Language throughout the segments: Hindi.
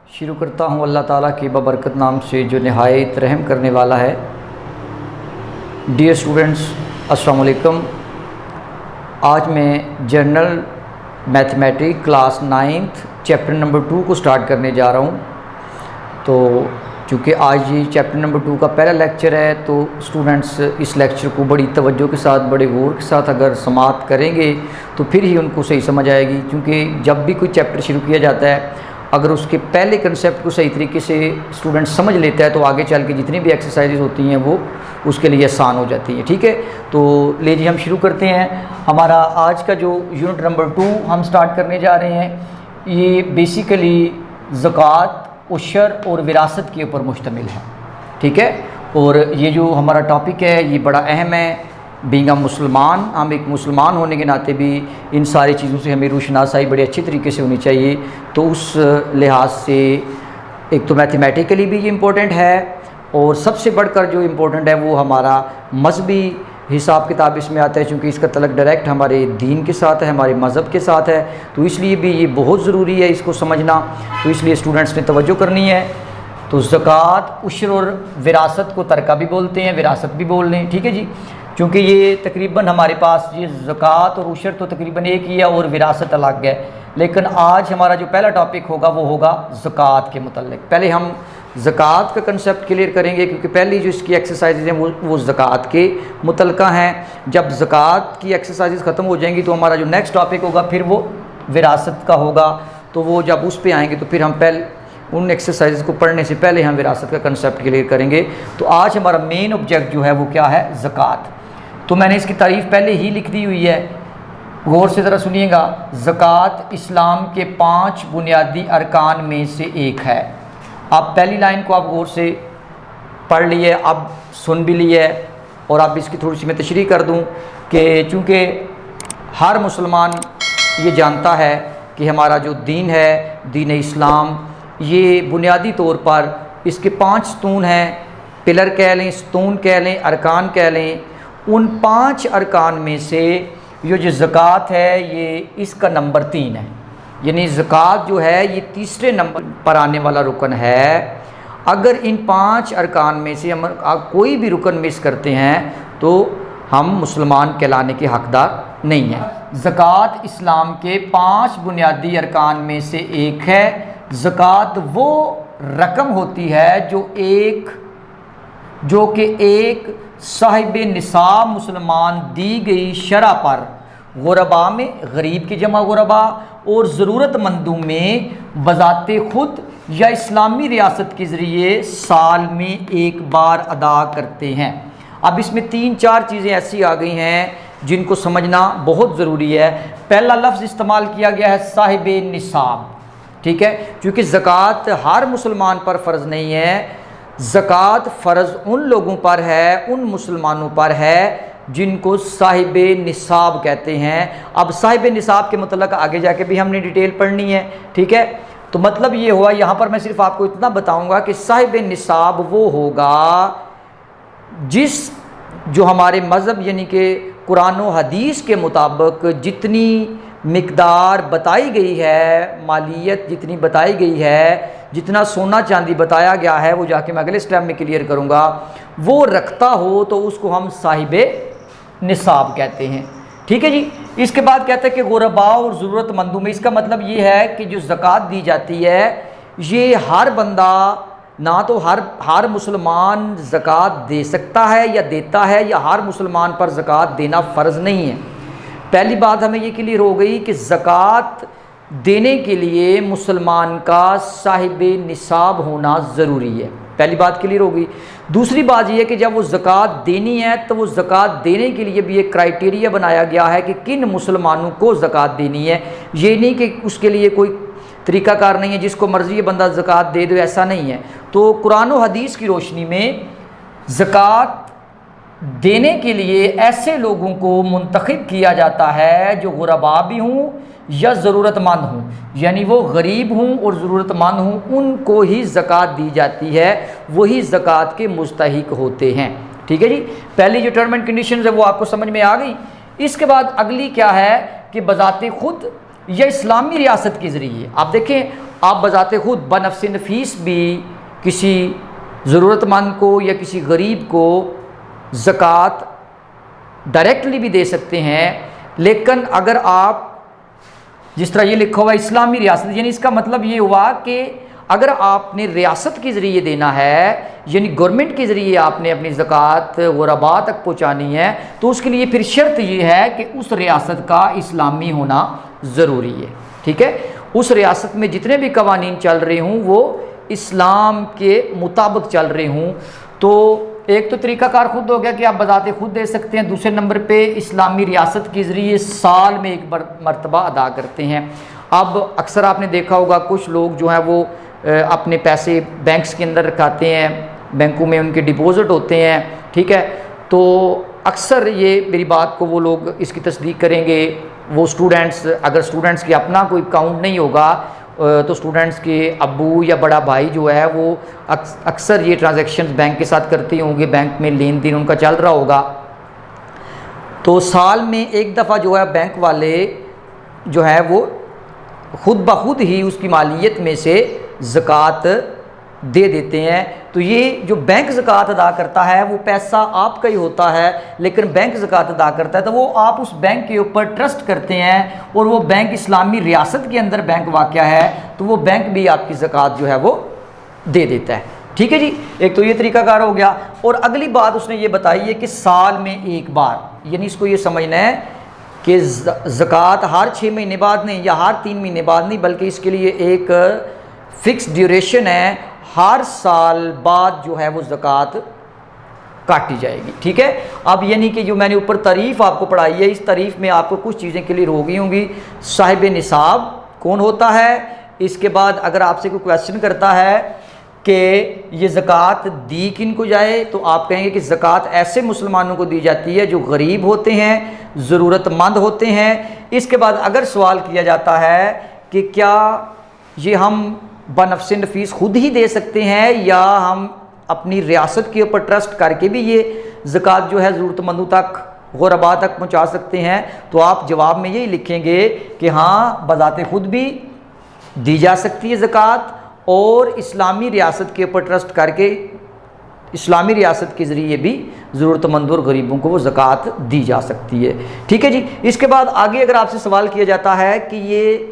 शुरू करता हूँ अल्लाह ताला के बबरकत नाम से जो नहायत रहम करने वाला है। डियर स्टूडेंट्स, अस्सलाम वालेकुम। आज मैं general mathematics class 9th chapter number 2 को स्टार्ट करने जा रहा हूँ। तो चूँकि आज ये चैप्टर नंबर 2 का पहला लेक्चर है, तो स्टूडेंट्स इस लेक्चर को बड़ी तवज्जो के साथ, बड़े गौर के साथ अगर समाअत करेंगे तो फिर ही उनको सही समझ आएगी। क्योंकि जब भी कोई चैप्टर शुरू किया जाता है, अगर उसके पहले कंसेप्ट को सही तरीके से स्टूडेंट समझ लेता है तो आगे चल के जितनी भी एक्सरसाइजेज होती हैं वो उसके लिए आसान हो जाती हैं। ठीक है, तो लीजिए हम शुरू करते हैं। हमारा आज का जो यूनिट नंबर 2 हम स्टार्ट करने जा रहे हैं, ये बेसिकली ज़कात, उशर और विरासत के ऊपर मुश्तमिल है। ठीक है, और ये जो हमारा टॉपिक है ये बड़ा अहम है। बीइंग अ मुसलमान, हम एक मुसलमान होने के नाते भी इन सारी चीज़ों से हमें रूशनासाई बड़े अच्छी तरीके से होनी चाहिए। तो उस लिहाज से एक तो मैथमेटिकली भी ये इम्पोर्टेंट है, और सबसे बढ़कर जो इम्पोर्टेंट है वो हमारा मजहबी हिसाब किताब इसमें आता है, क्योंकि इसका तल्लुक़ डायरेक्ट हमारे दीन के साथ है, हमारे मज़हब के साथ है। तो इसलिए भी ये बहुत ज़रूरी है इसको समझना। तो इसलिए स्टूडेंट्स ने तवज्जो करनी है। तो ज़कात, उशर और विरासत को तरका भी बोलते हैं, विरासत भी बोल लें। ठीक है जी, क्योंकि ये तकरीबन हमारे पास ये ज़कात और उशर तो तकरीबन एक ही है और विरासत अलग है। लेकिन आज हमारा जो पहला टॉपिक होगा वो होगा ज़कात के मुतल्लिक़। पहले हम ज़कात का कंसेप्ट क्लियर करेंगे, क्योंकि पहली जो इसकी एक्सरसाइजेज हैं वो ज़कात के मुतल्लिक़ा हैं। जब ज़कात की एक्सरसाइजेज ख़त्म हो जाएंगी तो हमारा जो नेक्स्ट टॉपिक होगा फिर वो विरासत का होगा। तो वो जब उस पे आएंगे तो फिर हम पहले उन एक्सरसाइजेज को पढ़ने से पहले हम विरासत का कंसेप्ट क्लियर करेंगे। तो आज हमारा मेन ऑब्जेक्ट जो है वो क्या है? ज़कात। तो मैंने इसकी तारीफ़ पहले ही लिख दी हुई है, गौर से ज़रा सुनिएगा। ज़कात इस्लाम के 5 बुनियादी अरकान में से एक है। आप पहली लाइन को आप गौर से पढ़ लिए, अब सुन भी लिए, और अब इसकी थोड़ी सी मैं तशरीह कर दूं कि चूँकि हर मुसलमान ये जानता है कि हमारा जो दीन है, दीन इस्लाम, ये बुनियादी तौर पर इसके 5 स्तून हैं। पिलर कह लें, स्तून कह लें, अरकान कह लें। उन 5 अरकान में से ये जो ज़कात है ये इसका नंबर 3 है। यानी ज़कात जो है ये तीसरे नंबर पर आने वाला रुकन है। अगर इन 5 अरकान में से हम कोई भी रुकन मिस करते हैं तो हम मुसलमान कहलाने के हकदार नहीं हैं। ज़कात इस्लाम के 5 बुनियादी अरकान में से एक है। ज़कात वो रकम होती है जो कि एक साहिब निसाब मुसलमान दी गई शरह पर गुरबा में, गरीब की जमा गुरबा, और ज़रूरतमंदों में बज़ाते खुद या इस्लामी रियासत के ज़रिए साल में एक बार अदा करते हैं। अब इसमें 3-4 चीज़ें ऐसी आ गई हैं जिनको समझना बहुत ज़रूरी है। पहला लफ्ज़ इस्तेमाल किया गया है साहिब निसाब। ठीक है, क्योंकि ज़कात हर मुसलमान पर फ़र्ज़ नहीं है। ज़कात फ़र्ज़ उन लोगों पर है, उन मुसलमानों पर है जिनको साहिब निसाब कहते हैं। अब साहिब निसाब के मतलब आगे जाके भी हमने डिटेल पढ़नी है। ठीक है, तो मतलब ये हुआ, यहाँ पर मैं सिर्फ आपको इतना बताऊँगा कि साहिब निसाब वो होगा जो हमारे मज़हब यानी कि कुरान व हदीस के मुताबिक जितनी मिकदार बताई गई है, मालियत जितनी बताई गई है, जितना सोना चांदी बताया गया है, वो जाके मैं अगले स्टेप में क्लियर करूँगा, वो रखता हो तो उसको हम साहिब निसाब कहते हैं। ठीक है जी। इसके बाद कहते हैं कि गुरबा और ज़रूरतमंदों में, इसका मतलब ये है कि जो ज़कात दी जाती है ये हर बंदा, ना तो हर मुसलमान ज़कात दे सकता है या देता है, या हर मुसलमान पर ज़कात देना फ़र्ज़ नहीं है। पहली बात हमें ये क्लियर हो गई कि ज़कात देने के लिए मुसलमान का साहिब निसाब होना ज़रूरी है। पहली बात क्लियर हो गई। दूसरी बात यह है कि जब वो ज़कात देनी है तो वो ज़कात देने के लिए भी एक क्राइटेरिया बनाया गया है कि किन मुसलमानों को ज़कात देनी है। ये नहीं कि उसके लिए कोई तरीक़ाकार नहीं है, जिसको मर्ज़ी बंदा ज़कात दे दो, ऐसा नहीं है। तो कुरान व हदीस की रोशनी में ज़कात देने के लिए ऐसे लोगों को मुंतखब किया जाता है जो गुरबा भी हों या ज़रूरतमंद हों, यानी वो गरीब हों और ज़रूरतमंद हों, उनको ही ज़कात दी जाती है, वही ज़कात के मुस्तहिक होते हैं। ठीक है जी, पहली जो टर्म एंड कंडीशन है वो आपको समझ में आ गई। इसके बाद अगली क्या है कि बज़ाते खुद या इस्लामी रियासत के ज़रिए। आप देखें आप बजाते खुद बनफ्स नफीस भी किसी ज़रूरतमंद को या किसी गरीब को ज़कात डायरेक्टली भी दे सकते हैं। लेकिन अगर आप जिस तरह ये लिखा हुआ इस्लामी रियासत, यानी इसका मतलब ये हुआ कि अगर आपने रियासत के ज़रिए देना है, यानी गवर्नमेंट के ज़रिए आपने अपनी ज़कात गुरबा तक पहुँचानी है, तो उसके लिए फिर शर्त ये है कि उस रियासत का इस्लामी होना ज़रूरी है। ठीक है, उस रियासत में जितने भी कवानीन चल रहे हों वो इस्लाम के मुताबिक चल रहे हों। तो एक तो तरीक़ाकार खुद हो गया कि आप बजाते खुद दे सकते हैं। दूसरे नंबर पे इस्लामी रियासत के ज़रिए साल में एक मरतबा अदा करते हैं। अब अक्सर आपने देखा होगा कुछ लोग जो हैं वो अपने पैसे बैंक्स के अंदर रखाते हैं, बैंकों में उनके डिपॉज़िट होते हैं। ठीक है, तो अक्सर ये मेरी बात को वो लोग इसकी तस्दीक करेंगे, वो स्टूडेंट्स, अगर स्टूडेंट्स के अपना कोई अकाउंट नहीं होगा तो स्टूडेंट्स के अब्बू या बड़ा भाई जो है वो अक्सर ये ट्रांजैक्शंस बैंक के साथ करते होंगे, बैंक में लेन देन उनका चल रहा होगा। तो साल में एक दफ़ा जो है बैंक वाले जो है वो खुद ब खुद ही उसकी मालियत में से ज़कात दे देते हैं। तो ये जो बैंक ज़कात अदा करता है वो पैसा आपका ही होता है, लेकिन बैंक ज़कात अदा करता है तो वो आप उस बैंक के ऊपर ट्रस्ट करते हैं और वो बैंक इस्लामी रियासत के अंदर बैंक वाक़या है, तो वो बैंक भी आपकी ज़कात जो है वो दे देता है। ठीक है जी, एक तो ये तरीक़ाकार हो गया। और अगली बात उसने ये बताई है कि साल में एक बार, यानी इसको ये समझना है कि ज़कात हर 6 महीने बाद नहीं या हर 3 महीने बाद नहीं, बल्कि इसके लिए एक फ़िक्स ड्यूरेशन है, हर साल बाद जो है वो ज़कात काटी जाएगी। ठीक है, अब यानी कि जो मैंने ऊपर तारीफ़ आपको पढ़ाई है, इस तारीफ़ में आपको कुछ चीज़ें क्लियर हो गई होंगी। साहिब निसाब कौन होता है, इसके बाद अगर आपसे कोई क्वेश्चन करता है कि ये ज़कात दी किन को जाए, तो आप कहेंगे कि ज़कात ऐसे मुसलमानों को दी जाती है जो गरीब होते हैं, ज़रूरतमंद होते हैं। इसके बाद अगर सवाल किया जाता है कि क्या ये हम बनफ्स नफीस खुद ही दे सकते हैं या हम अपनी रियासत के ऊपर ट्रस्ट करके भी ये ज़कात जो है ज़रूरतमंदों तक, गुरबा तक पहुँचा सकते हैं, तो आप जवाब में यही लिखेंगे कि हाँ, बज़ाते खुद भी दी जा सकती है ज़कात और इस्लामी रियासत के ऊपर ट्रस्ट करके इस्लामी रियासत के ज़रिए भी ज़रूरतमंदों और गरीबों को वो ज़कात दी जा सकती है। ठीक है जी, इसके बाद आगे अगर आपसे सवाल किया जाता है कि ये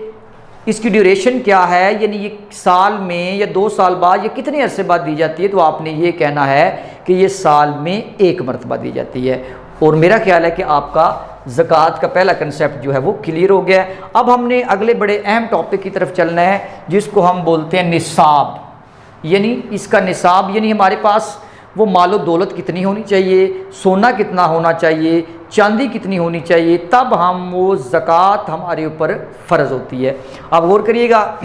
इसकी ड्यूरेशन क्या है, यानी ये साल में या 2 साल बाद या कितने अरसे बाद दी जाती है, तो आपने ये कहना है कि ये साल में एक मरतबा दी जाती है। और मेरा ख्याल है कि आपका ज़कात का पहला कंसेप्ट जो है वो क्लियर हो गया है। अब हमने अगले बड़े अहम टॉपिक की तरफ चलना है जिसको हम बोलते हैं निसाब। यानी इसका निसाब यानी हमारे पास वो मालो दौलत कितनी होनी चाहिए, सोना कितना होना चाहिए, चांदी कितनी होनी चाहिए, तब हम वो ज़कात हमारे ऊपर फ़र्ज़ होती है। अब गौर करिएगा,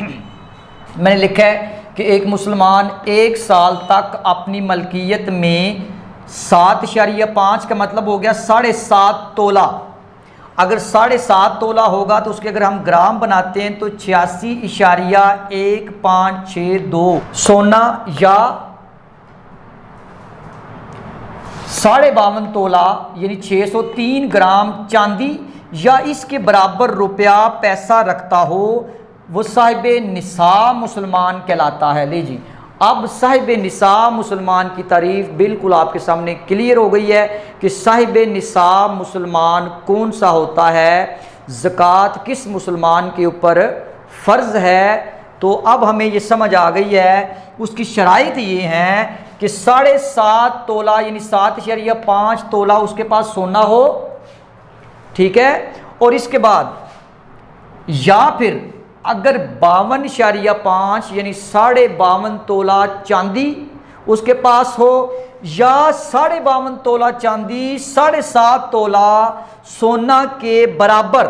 मैंने लिखा है कि एक मुसलमान 1 साल तक अपनी मलकियत में 7.5 का मतलब हो गया 7.5 तोला। अगर 7.5 तोला होगा तो उसके अगर हम ग्राम बनाते हैं तो 86.1562 सोना या 52.5 तोला यानी 603 ग्राम चांदी या इसके बराबर रुपया पैसा रखता हो, वो साहिब निसाब मुसलमान कहलाता है। ले जी, अब साहिब निसाब मुसलमान की तारीफ़ बिल्कुल आपके सामने क्लियर हो गई है कि साहिब निसाब मुसलमान कौन सा होता है, ज़कात किस मुसलमान के ऊपर फ़र्ज़ है। तो अब हमें ये समझ आ गई है, उसकी शराइत ये हैं कि 7.5 तोला यानी 7.5 तोला उसके पास सोना हो, ठीक है, और इसके बाद या फिर अगर 52.5 यानी 52.5 तोला चांदी उसके पास हो, या 52.5 तोला चांदी 7.5 तोला सोना के बराबर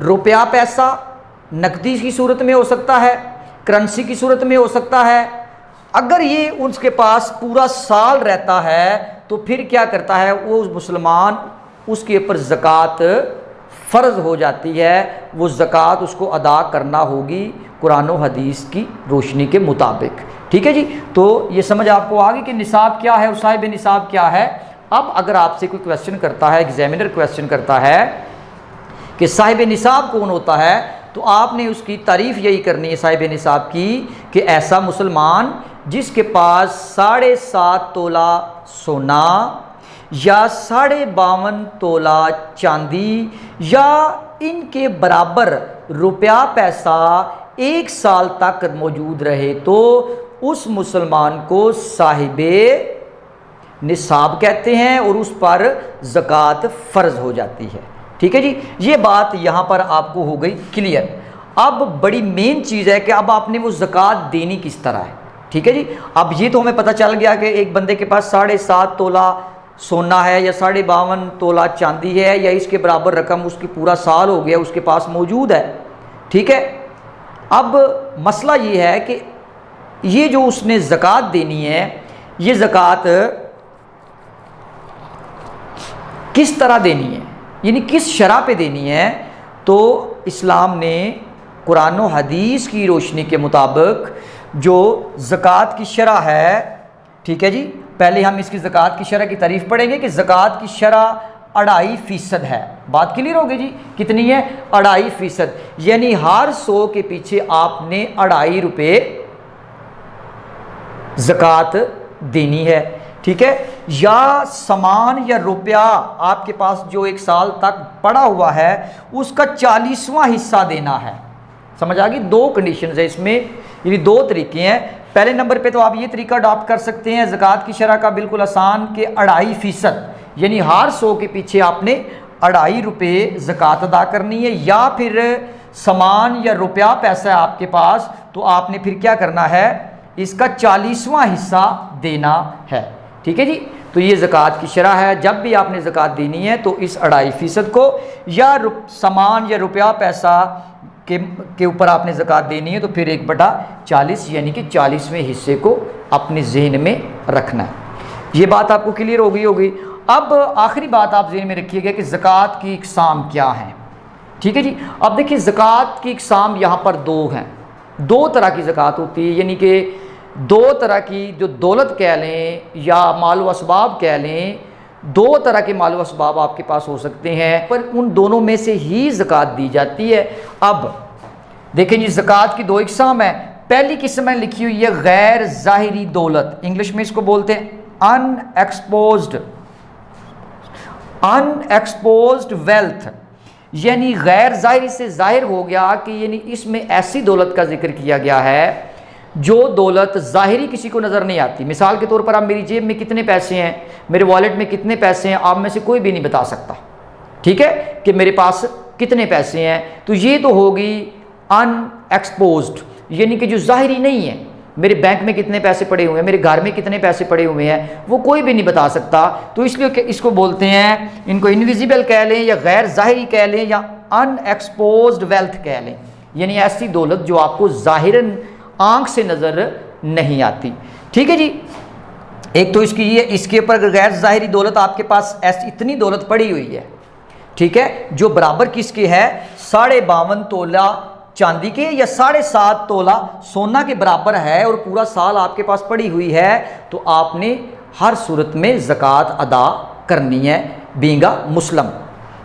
रुपया पैसा नकदी की सूरत में हो सकता है, करेंसी की सूरत में हो सकता है। अगर ये उसके पास पूरा साल रहता है तो फिर क्या करता है वो मुसलमान, उसके ऊपर ज़कात फ़र्ज़ हो जाती है, वो ज़कात उसको अदा करना होगी कुरान और हदीस की रोशनी के मुताबिक। ठीक है जी, तो ये समझ आपको आ गई कि निसाब क्या है और साहिब निसाब क्या है। अब अगर आपसे कोई क्वेश्चन करता है, एग्जामिनर क्वेश्चन करता है कि साहिब निसाब कौन होता है, तो आपने उसकी तारीफ़ यही करनी है साहिब निसाब की कि ऐसा मुसलमान जिसके पास 7.5 तोला सोना या 52.5 तोला चांदी या इनके बराबर रुपया पैसा 1 साल तक मौजूद रहे तो उस मुसलमान को साहिबे निसाब कहते हैं और उस पर ज़कात फ़र्ज़ हो जाती है। ठीक है जी, ये बात यहाँ पर आपको हो गई क्लियर। अब बड़ी मेन चीज़ है कि अब आपने वो ज़कात देनी किस तरह है। ठीक है जी, अब ये तो हमें पता चल गया कि एक बंदे के पास 7.5 तोला सोना है या 52.5 तोला चांदी है या इसके बराबर रकम उसकी पूरा साल हो गया उसके पास मौजूद है। ठीक है, अब मसला ये है कि ये जो उसने ज़कात देनी है, ये ज़कात किस तरह देनी है, यानी किस शरह पे देनी है। तो इस्लाम ने कुरान और हदीस की रोशनी के मुताबिक जो ज़कात की शरह है, ठीक है जी, पहले हम इसकी ज़कात की शरह की तारीफ़ पढ़ेंगे कि ज़कात की शरह 2.5% है। बात क्लियर होगी जी, कितनी है? 2.5%, यानी हर 100 के पीछे आपने 2.5 रुपये ज़कात देनी है। ठीक है, या सामान या रुपया आपके पास जो 1 साल तक पड़ा हुआ है उसका 40वां हिस्सा देना है। समझ आ गई? 2 कंडीशन है इसमें, यानी 2 तरीके हैं। पहले नंबर पे तो आप ये तरीका अडॉप्ट कर सकते हैं ज़कात की शरह का, बिल्कुल आसान, के 2.5%, यानी हर 100 के पीछे आपने 2.5 रुपये ज़कात अदा करनी है। या फिर सामान या रुपया पैसा है आपके पास तो आपने फिर क्या करना है, इसका 40वां हिस्सा देना है। ठीक है जी, तो ये ज़कात की शरह है। जब भी आपने ज़कात देनी है तो इस 2.5% को या सामान या रुपया पैसा के ऊपर आपने ज़कात देनी है तो फिर 1/40 यानी कि 40वें हिस्से को अपने जहन में रखना है। ये बात आपको क्लियर हो गई होगी। अब आखिरी बात आप जहन में रखिएगा कि ज़कात की इक़साम क्या है। ठीक है जी, अब देखिए ज़कात की इक़साम यहाँ पर 2 हैं। 2 तरह की ज़कात होती है, यानी कि 2 तरह की, जो दौलत कह लें या माल व असबाब कह लें, 2 तरह के माल व असबाब आपके पास हो सकते हैं, पर उन दोनों में से ही ज़कात दी जाती है। अब देखें जी, ज़कात की 2 इक़साम है। पहली किस्म में लिखी हुई है गैर ज़ाहिरी दौलत, इंग्लिश में इसको बोलते हैं अनएक्सपोज्ड वेल्थ, यानी गैर ज़ाहिरी से ज़ाहिर हो गया कि यानी इसमें ऐसी दौलत का जिक्र किया गया है जो दौलत ज़ाहिरी किसी को नज़र नहीं आती। मिसाल के तौर पर आप मेरी जेब में कितने पैसे हैं, मेरे वॉलेट में कितने पैसे हैं, आप में से कोई भी नहीं बता सकता। ठीक है, कि मेरे पास कितने पैसे हैं, तो ये तो होगी अनएक्सपोज्ड, यानी कि जो ज़ाहिरी नहीं है। मेरे बैंक में कितने पैसे पड़े हुए हैं, मेरे घर में कितने पैसे पड़े हुए हैं, वो कोई भी नहीं बता सकता। तो इसलिए इसको बोलते हैं, इनको इनविजिबल कह लें या गैर ज़ाहिरी कह लें या अनएक्सपोज्ड वेल्थ कह लें, यानी ऐसी दौलत जो आपको ज़ाहिरन आंख से नज़र नहीं आती। ठीक है जी, एक तो इसकी ये, इसके ऊपर गैर ज़ाहिरी दौलत आपके पास ऐसी इतनी दौलत पड़ी हुई है, ठीक है, जो बराबर किसके है, 52.5 तोला चांदी के या 7.5 तोला सोना के बराबर है और पूरा साल आपके पास पड़ी हुई है, तो आपने हर सूरत में ज़कात अदा करनी है बींगा मुस्लिम।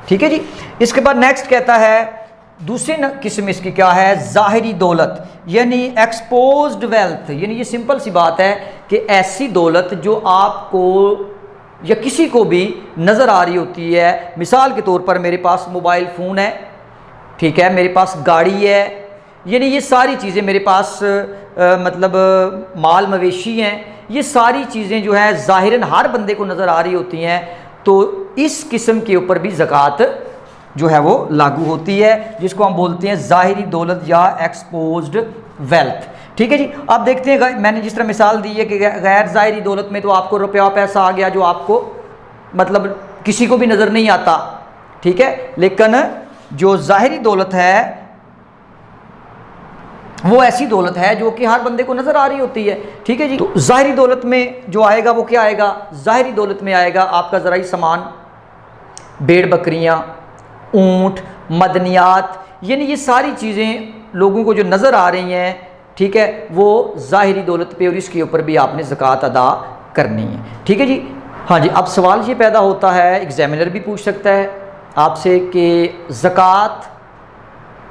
ठीक है जी, इसके बाद नेक्स्ट कहता है दूसरी किस्म इसकी क्या है, ज़ाहिरी दौलत, यानी एक्सपोज्ड वेल्थ, यानी ये सिंपल सी बात है कि ऐसी दौलत जो आपको या किसी को भी नज़र आ रही होती है। मिसाल के तौर पर मेरे पास मोबाइल फ़ोन है, ठीक है, मेरे पास गाड़ी है, यानी ये सारी चीज़ें मेरे पास मतलब माल मवेशी हैं, ये सारी चीज़ें जो है ज़ाहिरन हर बंदे को नज़र आ रही होती हैं, तो इस किस्म के ऊपर भी ज़कात जो है वो लागू होती है, जिसको हम बोलते हैं ज़ाहिरी दौलत या एक्सपोज्ड वेल्थ। ठीक है जी, अब देखते हैं, मैंने जिस तरह मिसाल दी है कि गैर ज़ाहिरी दौलत में तो आपको रुपया पैसा आ गया जो आपको मतलब किसी को भी नज़र नहीं आता। ठीक है, लेकिन जो ज़ाहिरी दौलत है वो ऐसी दौलत है जो कि हर बंदे को नज़र आ रही होती है। ठीक है जी, तो ज़ाहिरी दौलत में जो आएगा वो क्या आएगा, ज़ाहिरी दौलत में आएगा आपका ज़राई सामान, भेड़ बकरियाँ, ऊँट, मदनियात, यानी ये सारी चीज़ें लोगों को जो नज़र आ रही हैं, ठीक है, वो ज़ाहिरी दौलत पे और इसके ऊपर भी आपने ज़कात अदा करनी है। ठीक है जी, हाँ जी। अब सवाल ये पैदा होता है, एग्जामिनर भी पूछ सकता है आपसे कि ज़कात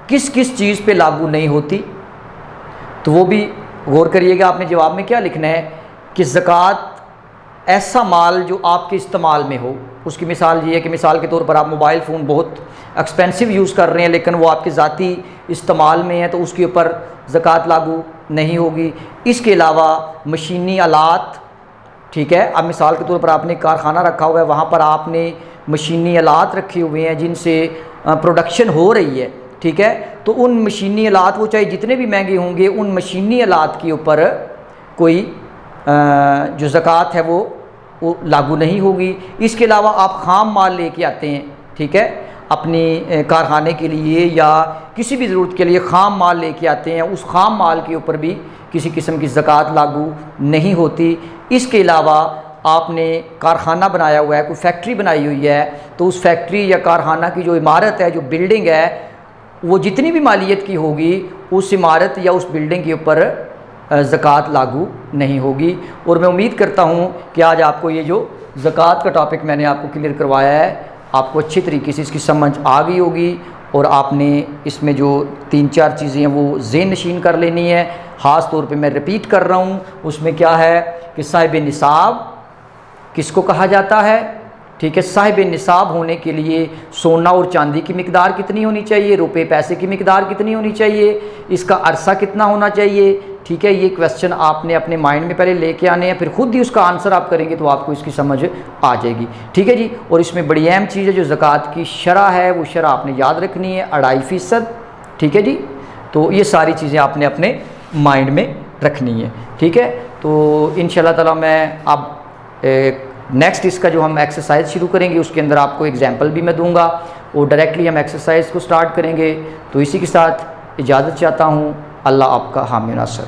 किस किस चीज़ पे लागू नहीं होती, तो वो भी गौर करिएगा। आपने जवाब में क्या लिखना है कि ज़कात ऐसा माल जो आपके इस्तेमाल में हो। उसकी मिसाल ये है कि मिसाल के तौर पर आप मोबाइल फ़ोन बहुत एक्सपेंसिव यूज़ कर रहे हैं लेकिन वो आपके ज़ाती इस्तेमाल में है, तो उसके ऊपर ज़कात लागू नहीं होगी। इसके अलावा मशीनी आलात, ठीक है, अब मिसाल के तौर पर आपने कारखाना रखा हुआ है, वहाँ पर आपने मशीनी आलात रखे हुए हैं जिनसे प्रोडक्शन हो रही है, ठीक है, तो उन मशीनी आलात, वो चाहे जितने भी महंगे होंगे, उन मशीनी आलात के ऊपर कोई जो ज़कात है वो लागू नहीं होगी। इसके अलावा आप ख़ाम माल लेके आते हैं, ठीक है, अपनी कारखाने के लिए या किसी भी ज़रूरत के लिए ख़ाम माल लेके आते हैं, उस ख़ाम माल के ऊपर भी किसी किस्म की ज़कात लागू नहीं होती। इसके अलावा आपने कारखाना बनाया हुआ है, कोई फैक्ट्री बनाई हुई है, तो उस फैक्ट्री या कारखाना की जो इमारत है, जो बिल्डिंग है, वो जितनी भी मालियत की होगी उस इमारत या उस बिल्डिंग के ऊपर ज़कात लागू नहीं होगी। और मैं उम्मीद करता हूँ कि आज आपको ये जो ज़कात का टॉपिक मैंने आपको क्लियर करवाया है, आपको अच्छी तरीके से इसकी समझ आ गई होगी और आपने इसमें जो 3-4 चीज़ें हैं वो ज़हन नशीन कर लेनी है। ख़ास तौर पे मैं रिपीट कर रहा हूँ, उसमें क्या है कि साहिब निसाब किसको कहा जाता है, ठीक है, साहिब निसाब होने के लिए सोना और चांदी की मिकदार कितनी होनी चाहिए, रुपए पैसे की मिकदार कितनी होनी चाहिए, इसका अरसा कितना होना चाहिए, ठीक है। ये क्वेश्चन आपने अपने माइंड में पहले लेके आने हैं, फिर खुद ही उसका आंसर आप करेंगे तो आपको इसकी समझ आ जाएगी, ठीक है जी। और इसमें बड़ी अहम चीज़ है जो ज़कात की शरह है, वो शरह आपने याद रखनी है 2.5%, ठीक है जी। तो ये सारी चीज़ें आपने अपने माइंड में रखनी है, ठीक है। तो इंशाल्लाह ताला मैं अब नेक्स्ट इसका जो हम एक्सरसाइज शुरू करेंगे उसके अंदर आपको एग्जाम्पल भी मैं दूंगा और डायरेक्टली हम एक्सरसाइज को स्टार्ट करेंगे। तो इसी के साथ इजाज़त चाहता हूँ। अल्लाह आपका हामी नासर।